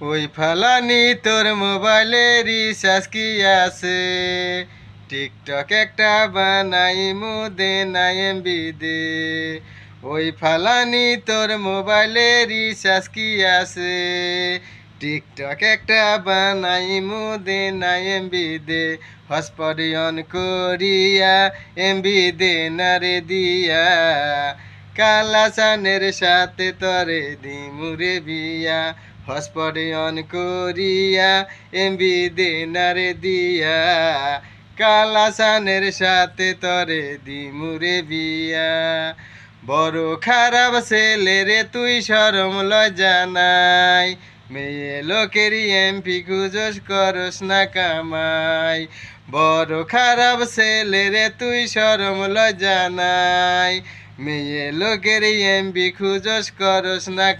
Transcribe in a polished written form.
ওই ফালানি তোর মোবাইলে রিচার্জ কি আছে? টিকটক একটা বানাই মুদে না এমবি দে। ওই ফালানি তোর মোবাইলে রিচার্জ কি আছে? টিকটক একটা বানাই মুদে না এমবি দে। হটস্পট অন করিয়া এমবি দে না রে দিয়া। কালাচানের সাথে তরে দিমুরে বিয়া। হটস্পট অন করিয়া এমবি দে না রে দিয়া। কালাচানের সাথে তরে দিমুরে বিয়া। বড় খারাপ ছেলে রে তুই শরম লজ্জা নাই। মেয়ে লোকেরই এমপি খুঁজস করস না কামাই। বড় খারাপ ছেলে রে তুই শরম লজ্জা নাই। মেয়ে লোকেরই এমপি খুঁজস করস না